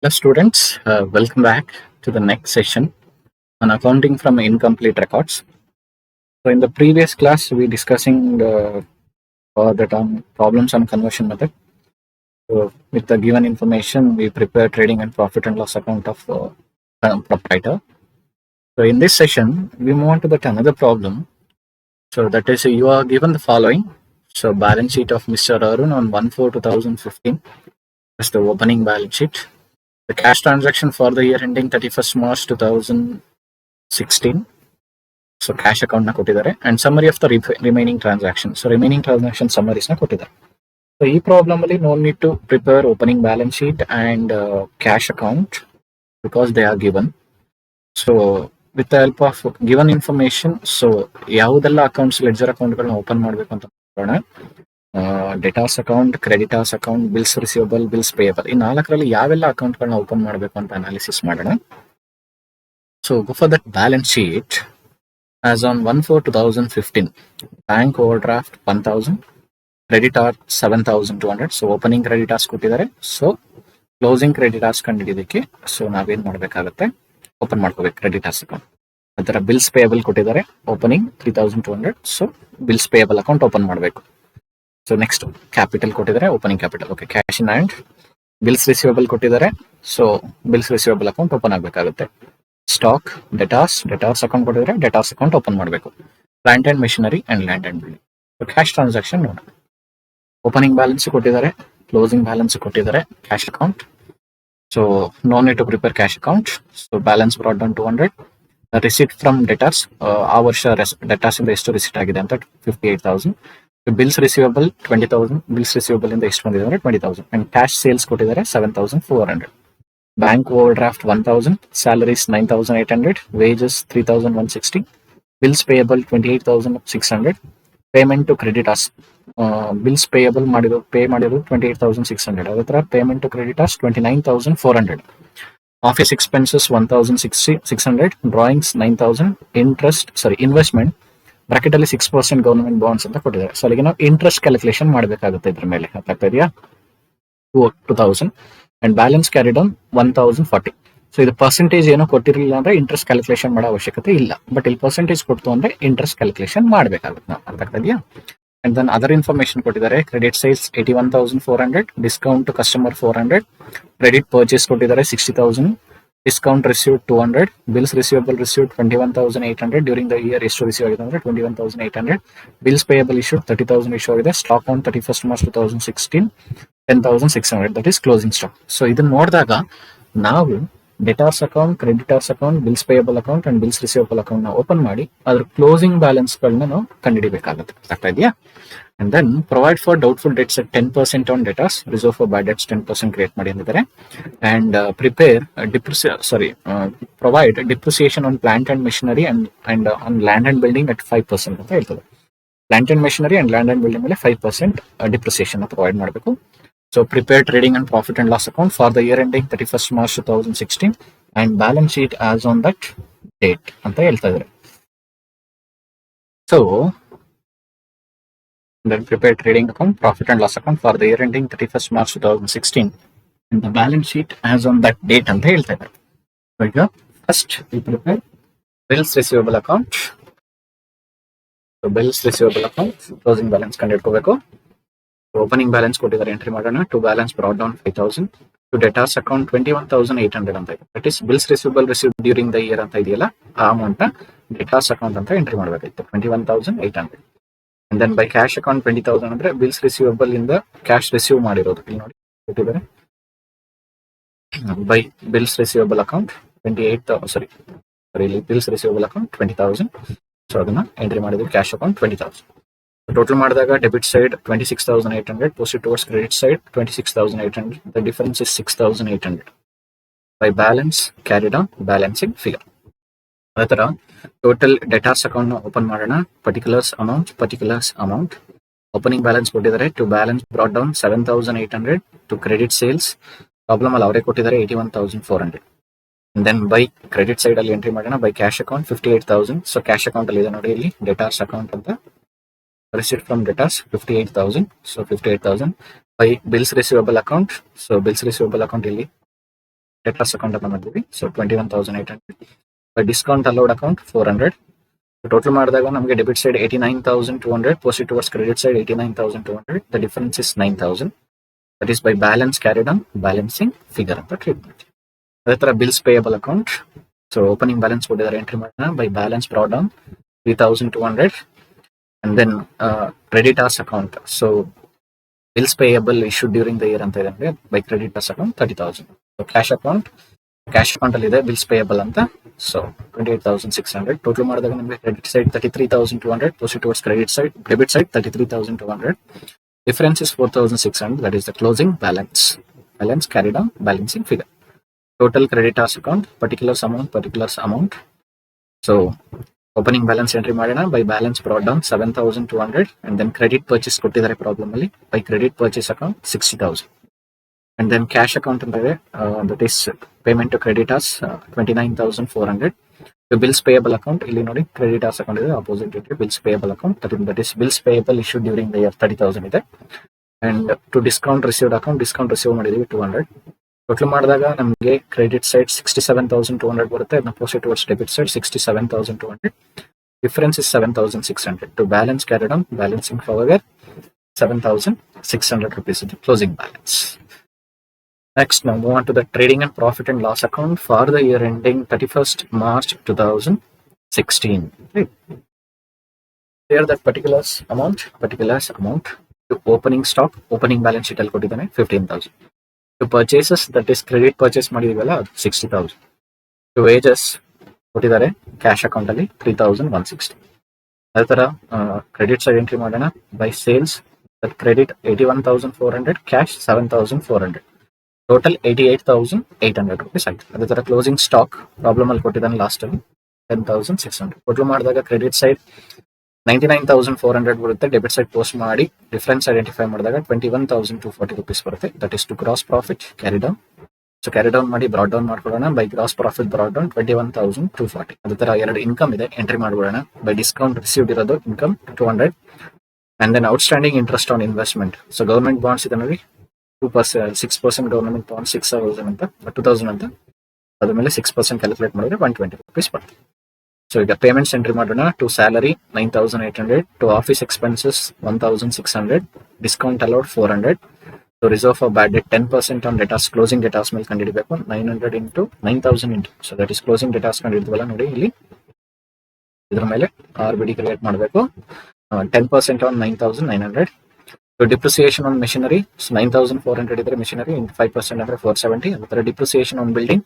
Hello, students. Welcome back to the next session on accounting from incomplete records. So, in the previous class, we discussing the term problems on conversion method. So, with the given information, we prepare trading and profit and loss account of proprietor. So, in this session, we move on to that another problem. So, that is you are given the following. So, balance sheet of Mr. Arun on 1/4/2015. That's the opening balance sheet. The cash transaction for the year ending 31st March 2016. So cash account na ಕೊಟ್ಟಿದ್ದಾರೆ and summary of the remaining transactions. So remaining transaction summaries na ಕೊಟ್ಟಿದ್ದಾರೆ. So ಈ problem ಅಲ್ಲಿ no need to prepare opening balance sheet and cash account because they are given. So with the help of given information, so ಯಾವುದೆಲ್ಲ accounts ledger account ಗಳನ್ನ open ಮಾಡಬೇಕು ಅಂತ ನೋಡೋಣ. Debtors account, creditors account, bills receivable, bills payable, ಈ ನಾಲ್ಕರಲ್ಲಿ ಯಾವೆಲ್ಲ account ಗಳನ್ನ open ಮಾಡಬೇಕು ಅಂತ ಅನಾಲಿಸಿಸ್ ಮಾಡೋಣ. So go for that balance sheet as on 1/4/2015. Bank overdraft 1000, creditor 7200. So opening creditors ಕೊಟ್ಟಿದ್ದಾರೆ. ಸೊ ಕ್ಲೋಸಿಂಗ್ ಕ್ರೆಡಿಟಾರ್ಸ್ ಕಂಡಿಡಿದಕ್ಕೆ ಸೊ ನಾವೇನ್ ಮಾಡಬೇಕಾಗುತ್ತೆ, ಓಪನ್ ಮಾಡ್ಕೋಬೇಕು ಕ್ರೆಡಿಟಾರ್ಸ್ ಅಕೌಂಟ್. ಅದರ ಬಿಲ್ಸ್ ಪೇಯಬಲ್ ಕೊಟ್ಟಿದ್ದಾರೆ, opening 3200. So bills payable account open ಮಾಡಬೇಕು. So next capital ಕೊಟ್ಟಿದ್ದಾರೆ, opening capital. Okay, cash in hand. Bills receivable ಕೊಟ್ಟಿದ್ದಾರೆ, so bills receivable account open ಆಗಬೇಕಾಗುತ್ತೆ. ಸ್ಟಾಕ್, ಡೆಟಾರ್ಸ್ ಅಕೌಂಟ್ ಕೊಟ್ಟಿದ್ದಾರೆ, ಡೆಟಾರ್ಸ್ ಅಕೌಂಟ್ ಓಪನ್ ಮಾಡಬೇಕು. Plant and machinery and land and building. So cash transaction ನೋಡೋಣ. Opening balance ಕೊಟ್ಟಿದ್ದಾರೆ, closing balance ಕೊಟ್ಟಿದ್ದಾರೆ, cash account. So no need to prepare cash account. So balance brought down 200. Receipt from debtors, ಆ ವರ್ಷ ಡೆಟಾರ್ಸ್ ಇಂದ ಎಷ್ಟು receipt ಆಗಿದೆ ಅಂತ 58,000. Bills receivable 20,000. Bills receivable ಇಂದ ಎಷ್ಟು ಬಂದಿದೆ ಅಂದ್ರೆ 20,000. ಅಂಡ್ ಕ್ಯಾಶ್ ಸೇಲ್ಸ್ ಕೊಟ್ಟಿದ್ದಾರೆ 7,400. Bank overdraft 1,000. Salaries 9,800. Wages 3,160. Bills payable 28,600. Payment to creditors, bills payable pay ಮಾಡಿರೋದು 28,600. ಅದೇ ತರ payment to creditors 29,400. Office expenses 1,600. Drawings 9,000. Investment bracket ಅಲ್ಲಿ 6% ಗವರ್ಮೆಂಟ್ ಬಾಂಡ್ಸ್ ಅಂತ ಕೊಟ್ಟಿದ್ದಾರೆ. ಸೊ ಅಲ್ಲಿಗೆ ನಾವು ಇಂಟ್ರೆಸ್ಟ್ ಕ್ಯಾಲ್ಕುಲೇಷನ್ ಮಾಡಬೇಕಾಗುತ್ತೆ ಇದ್ರ ಮೇಲೆ. ಆಗ್ತಾ ಇದೆಯಾ? 2,000. And balance carried on 1,040. So ಇದು ಪರ್ಸೆಂಟೇಜ್ ಏನೋ ಕೊಟ್ಟಿರಲಿಲ್ಲ ಅಂದ್ರೆ ಇಂಟ್ರೆಸ್ಟ್ ಕ್ಯಾಲ್ಕುಲೇಷನ್ ಮಾಡೋ ಅವಶ್ಯಕತೆ ಇಲ್ಲ. ಬಟ್ ಇಲ್ಲಿ ಪರ್ಸೆಂಟೇಜ್ ಕೊಡ್ತು ಅಂದ್ರೆ ಇಂಟ್ರೆಸ್ಟ್ ಕ್ಯಾಲ್ಕುಲೇಷನ್ ಮಾಡಬೇಕಾಗುತ್ತೆ ನಾವು. ಆಗ್ತಾ ಇದೆಯಾ? ಅಂಡ್ ದೆನ್ ಅದರ್ ಇನ್ಫಾರ್ಮೇಶನ್ ಕೊಟ್ಟಿದ್ದಾರೆ. Credit sales 81,400. Discount to customer 400. Credit purchase ಕೊಟ್ಟಿದ್ದಾರೆ 60,000. Discount received 200. Bills receivable received 21,800. ಡ್ಯೂರಿಂಗ್ ದ ಇಯರ್ ಎಷ್ಟು ರಿಸೀವ್ ಆಗಿದೆ ಅಂದ್ರೆ 21,800. ಬಿಲ್ಸ್ ಪೇಯಬಲ್ ಇಶ್ಯೂಡ್ 30,000 ಇಶ್ಯೂ ಆಗಿದೆ. Stock on 31st March 2016 10,600. That is closing stock. So ಇದನ್ನ ನೋಡಿದಾಗ ನಾವು debtors account, creditors account, bills payable account and bills receivable account ನ ಓಪನ್ ಮಾಡಿ ಅದ್ರ ಕ್ಲೋಸಿಂಗ್ ಬ್ಯಾಲೆನ್ಸ್ ಗಳನ್ನ ನಾವು ಕಂಡುಹಿಡಿಬೇಕಾಗುತ್ತೆ. ಆಗ್ತಾ ಇದೆಯಾ? And then provide for doubtful debts at 10% on debtors, reserve for bad debts 10% create ಮಾಡಿ ಅಂದಿದ್ದಾರೆ. And prepare provide depreciation on plant and machinery and on land and building at 5% ಅಂತ ಹೇಳ್ತದೆ. Plant and machinery and land and building ಮೇಲೆ 5% depreciation provide ಮಾಡಬೇಕು. So prepare trading and profit and loss account for the year ending 31st March 2016 and balance sheet as on that date ಅಂತ ಹೇಳ್ತಾ ಇದ್ದಾರೆ. So then prepare trading account, profit and loss account for the year ending 31st March 2016 and the balance sheet as on that date ಅಂತ ಹೇಳ್ತಾ ಇದ್ದಾರೆ. So ಈಗ first we prepare bills receivable account. So bills receivable account closing balance ಕಂಡುಹಿಡ್ಕೋಬೇಕು. Opening balance ಕೊಟ್ಟಿದ್ದಾರೆ, entry ಮಾಡೋಣ. To balance brought down 5,000. To debtors account 21,800 ಅಂತ ಇದೆ. That is bills receivable receive during the year ಅಂತ ಇದೆಯಲ್ಲ, ಆ amount debtors account ಅಂತ entry ಮಾಡಬೇಕಾಗಿತ್ತು 21,800. And then by cash account 20,000 ಅಂದ್ರೆ ಬಿಲ್ಸ್ ರಿಸೀವಬಲ್ ಇಂದ ಕ್ಯಾಶ್ ರಿಸೀವ್ ಮಾಡಿರೋದು ಇಲ್ಲಿ ನೋಡಿ ಕೊಟ್ಟಿದ್ದಾರೆ. ಬೈ ಬಿಲ್ಸ್ ರಿಸೀವಬಲ್ ಅಕೌಂಟ್ 28,000 ಇಲ್ಲಿ ಬಿಲ್ಸ್ ರಿಸೀವಬಲ್ ಅಕೌಂಟ್ 20,000. ಸೊ ಅದನ್ನ ಎಂಟ್ರಿ ಮಾಡಿದ್ವಿ. Cash account 20,000. ಟೋಟಲ್ ಮಾಡಿದಾಗ debit side 26,800, posted towards credit side 26,800. The difference is 6,800. By balance carried on balancing figure. ಅದೇ ತರ ಟೋಟಲ್ ಡೆಟಾರ್ಸ್ ಅಕೌಂಟ್ ಓಪನ್ ಮಾಡೋಣ. Particulars amount opening balance ಕೊಟ್ಟಿದ್ದಾರೆ. To balance brought down 7,800. To credit sales problem ಅಲ್ಲಿ ಅವರೇ ಕೊಟ್ಟಿದ್ದಾರೆ 81,400. Then by credit side ಅಲ್ಲಿ entry ಮಾಡೋಣ. By cash account 58,000. So cash account ಅಲ್ಲಿ ಇದೆ ನೋಡಿ ಇಲ್ಲಿ ಡೆಟಾರ್ಸ್ ಅಕೌಂಟ್ ಅಂತ. Receipt from debtors 58,000. So 58,000 by bills receivable account. So bills receivable account ಇಲ್ಲಿ debtors account ಅಂತ ಮಾಡಿದ್ವಿ. So 21,800. By discount allowed account 400. Total ಮಾಡಿದಾಗ ನಮಗೆ debit side 89,200, proceed towards credit side 89,200. The difference is 9,000. That is by balance carried on balancing figure ಅಂತ treat ಮಾಡ್ತೀವಿ. ಅದೇ ತರ bills payable account. So opening balance ಕೊಟ್ಟಿದ್ದಾರೆ, entry ಮಾಡೋಣ. By balance brought down 3,200. and then creditors account. So bills payable issued during the year ಅಂತ ಇದೆ, by creditors account 30,000. So cash account ಅಲ್ಲಿ ಇದೆ bills payable ಅಂತ. So 28,600. ಟೋಟಲ್ ಮಾಡಿದಾಗ ನಮಗೆ credit side 33,200, proceed towards credit side, debit side 33,200. Difference is 4,600. That is the closing balance carried on balancing figure. Total creditors account, particulars amount. So opening balance entry ಮಾಡೋಣ. By balance brought down 7,200, and then credit purchase ಕೊಟ್ಟಿದ್ದಾರೆ problem ಅಲ್ಲಿ. By credit purchase account 60,000. and then cash account ಅಂದರೆ that is payment to creditors 29,400. bills payable account ಇಲ್ಲಿ ನೋಡಿ creditors account ಇದೆ, opposite ಇದೆ bills payable account, that is bills payable issued during the year 30,000 ಇದೆ. and to discount received account, discount receive ಮಾಡಿದೀವಿ 200. Total ಮಾಡಿದಾಗ ನಮಗೆ credit side 67,200 ಬರುತ್ತೆ, ಅದನ್ನ proceed towards debit side 67,200. difference is 7,600. to balance carried on balancing figure 7,600 rupees is the closing balance. Next, now move on to the trading and profit and loss account for the year ending 31st March 2016. Right. Here that particulars amount to opening stock, opening balance sheet ಅಲ್ಲಿ ಕೊಟ್ಟಿದ್ದಾನೆ 15,000. to purchases, that is credit purchase ಮಾಡಿದೀವಲ್ಲ ಅದು 60,000. to wages ಕೊಟ್ಟಿದ್ದಾರೆ cash account ಅಲ್ಲಿ 3,160. ಅದೇ ತರ credit side entry ಮಾಡೋಣ. By sales that credit 81,400, cash 7,400. Total 88,800 rupees ಆಯ್ತು. ಅದೇ ತರ ಕ್ಲೋಸಿಂಗ್ ಸ್ಟಾಕ್ ಪ್ರಾಬ್ಲಮ್ ಅಲ್ಲಿ ಕೊಟ್ಟಿದ್ದಾನೆ ಲಾಸ್ಟ್ ಅಲ್ಲಿ 10,600. ಟೋಟಲ್ ಮಾಡಿದಾಗ ಕ್ರೆಡಿಟ್ ಸೈಡ್ 99,400 ಬರುತ್ತೆ, ಡೆಬಿಟ್ ಸೈಡ್ ಪೋಸ್ಟ್ ಮಾಡಿ ಡಿಫರೆನ್ಸ್ ಐಡೆಂಟಿಫೈ ಮಾಡಿದಾಗ 21,240 rupees ಬರುತ್ತೆ. That is to gross profit carry down. So carry down ಮಾಡಿ ಬ್ರಾಡ್ ಡೌನ್ ಮಾಡ್ಕೊಳ್ಳೋಣ. By gross profit brought down 21,240. ಅದೇ ತರ ಎರಡು ಇನ್ಕಮ್ ಇದೆ, ಎಂಟ್ರಿ ಮಾಡ್ಬಿಡೋಣ. ಬೈ ಡಿಸ್ಕೌಂಟ್ ರಿಸೀವ್ಡ್ ಇರೋದು income 200. and then outstanding interest on investment. So government bonds ಇದೆ ನೋಡಿ 6% ಗವರ್ಮೆಂಟ್ ಬಾಂಡ್ 6,000 ಅಂತ 2,000 ಅಂತ, ಅದ್ರ ಮೇಲೆ 6% ಕ್ಯಾಲ್ಕುಲೇಟ್ ಮಾಡಿದ್ರೆ 120 rupees ಬರ್ತದೆ. ಸೊ ಈಗ ಪೇಮೆಂಟ್ಸ್ ಎಂಟ್ರಿ ಮಾಡೋಣ. To salary 9,800, to office expenses 1,600, discount allowed 400. So reserve for bad debt 10% on debtors, closing debtors ಮೇಲೆ ಕಂಡಿಡಬೇಕು. 900 into 9,000 into, so that is closing debtors ಕಂಡಿಡ್ತೀವಲ್ಲ ನೋಡಿ ಇಲ್ಲಿ, ಇದ್ರ ಮೇಲೆ RBD ಕ್ರಿಯೇಟ್ ಮಾಡಬೇಕು. 10% on 9,900. So depreciation on machinery 9,400 ಇದ್ರೆ ಮೆಷಿನರಿ 5% ಅಂದ್ರೆ 470. ಅದೇ ತರ ಡಿಪ್ರಿಸಿಯೇಷನ್ ಆನ್ ಬಿಲ್ಡಿಂಗ್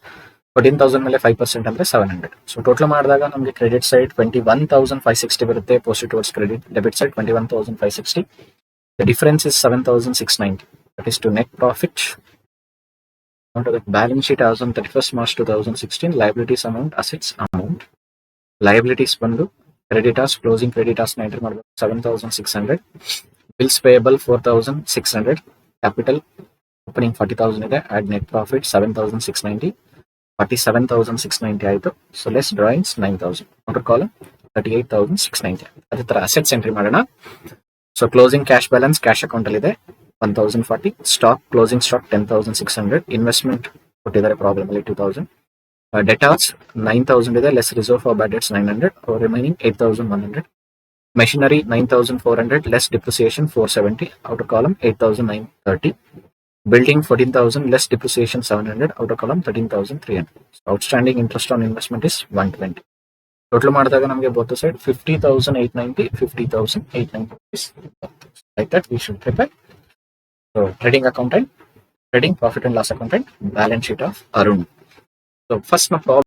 14,000 ಮೇಲೆ 5% ಅಂದ್ರೆ 700. ಸೊ ಟೋಟಲ್ ಮಾಡಿದಾಗ ನಮಗೆ ಕ್ರೆಡಿಟ್ ಸೈಡ್ 21,560 ಬರುತ್ತೆ, proceed towards credit, debit side 21,560. The difference is 7,690. That is to net profit. On to the balance sheet as on 31st March 2016, liabilities amount, assets amount. Liabilities ಬಂದು creditors, closing creditors ನ entry ಮಾಡಬೇಕು 7,600. bills payable 4,600. capital opening 40,000 ಇದೆ, add net profit 7,690. 47,690 ಆಯಿತು. So less drawings 9,000. Outer column 38,690. ಅದೇ ತರ assets entry ಮಾಡೋಣ. So closing cash balance cash account ಅಲ್ಲಿ ಇದೆ 1,040. Stock closing stock 10,600. ಇನ್ವೆಸ್ಟ್ಮೆಂಟ್ ಕೊಟ್ಟಿದ್ದಾರೆ ಪ್ರಾಬ್ಲಮ್ ಅಲ್ಲಿ 2,000. ಡೆಟಾಸ್ 9,000 ಇದೆ, less reserve for bad debts 900, remaining 8,100. Machinery 9,400, less depreciation 470. Outer column 8,930. Building 14,000, less depreciation 700. outer column 13,300. So outstanding interest on investment is 120. Total ಮಾಡಿದಾಗ ನಮಗೆ both side 50,890, 50,890 rupees. Like that we should prepare. So trading accountant, trading profit and loss accountant, balance sheet of Arun. So first no problem.